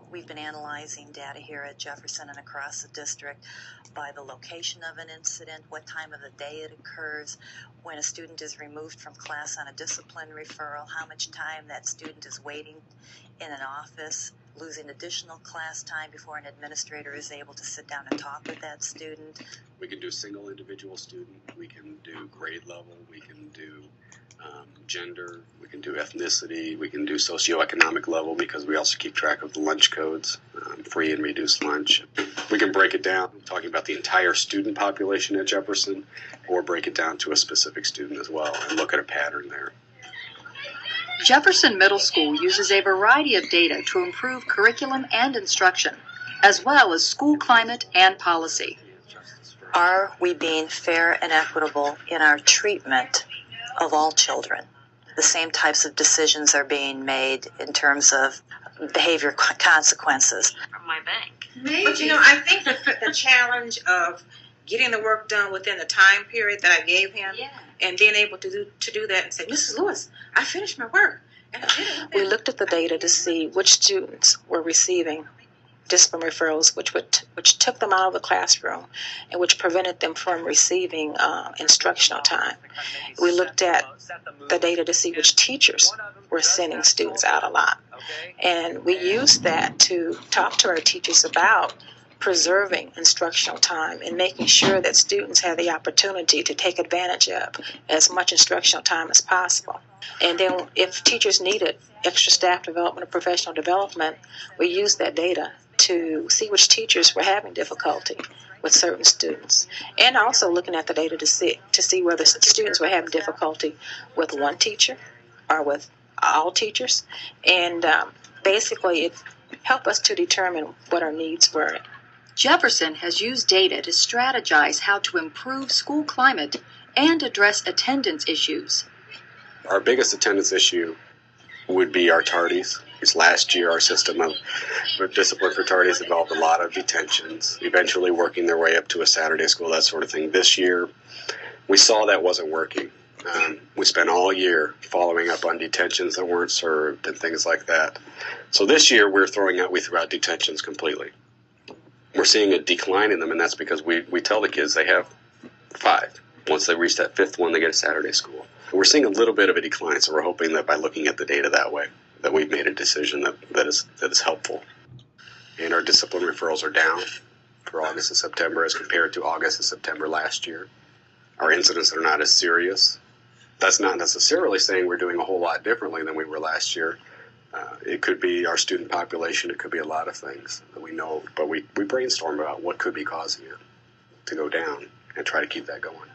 We've been analyzing data here at Jefferson and across the district by the location of an incident, what time of the day it occurs, when a student is removed from class on a discipline referral, how much time that student is waiting in an office, losing additional class time before an administrator is able to sit down and talk with that student. We can do single individual student, we can do grade level, we can do gender, we can do ethnicity, we can do socioeconomic level because we also keep track of the lunch codes, free and reduced lunch. We can break it down, talking about the entire student population at Jefferson, or break it down to a specific student as well and look at a pattern there. Jefferson Middle School uses a variety of data to improve curriculum and instruction, as well as school climate and policy. Are we being fair and equitable in our treatment of all children? The same types of decisions are being made in terms of behavior consequences. From my bank. Maybe. But I think the challenge of getting the work done within the time period that I gave him, and being able to do that and say, Mrs. Lewis, I finished my work. And I did it. We looked at the data to see which students were receiving discipline referrals, which took them out of the classroom and which prevented them from receiving instructional time. We looked at the data to see which teachers were sending students out a lot. And we used that to talk to our teachers about preserving instructional time and making sure that students have the opportunity to take advantage of as much instructional time as possible. And then if teachers needed extra staff development or professional development, we used that data to see which teachers were having difficulty with certain students, and also looking at the data to see whether students were having difficulty with one teacher or with all teachers, and basically it helped us to determine what our needs were. Jefferson has used data to strategize how to improve school climate and address attendance issues. Our biggest attendance issue would be our tardies. Because last year our system of discipline for tardies involved a lot of detentions, eventually working their way up to a Saturday school, that sort of thing. This year we saw that wasn't working. We spent all year following up on detentions that weren't served and things like that. So this year we threw out detentions completely. We're seeing a decline in them, and that's because we tell the kids they have 5. Once they reach that 5th one, they get a Saturday school. We're seeing a little bit of a decline, so we're hoping that by looking at the data that way, that we've made a decision that is helpful. And our discipline referrals are down for August and September as compared to August and September last year. Our incidents are not as serious. That's not necessarily saying we're doing a whole lot differently than we were last year. It could be our student population, it could be a lot of things that we know, but we brainstorm about what could be causing it to go down and try to keep that going.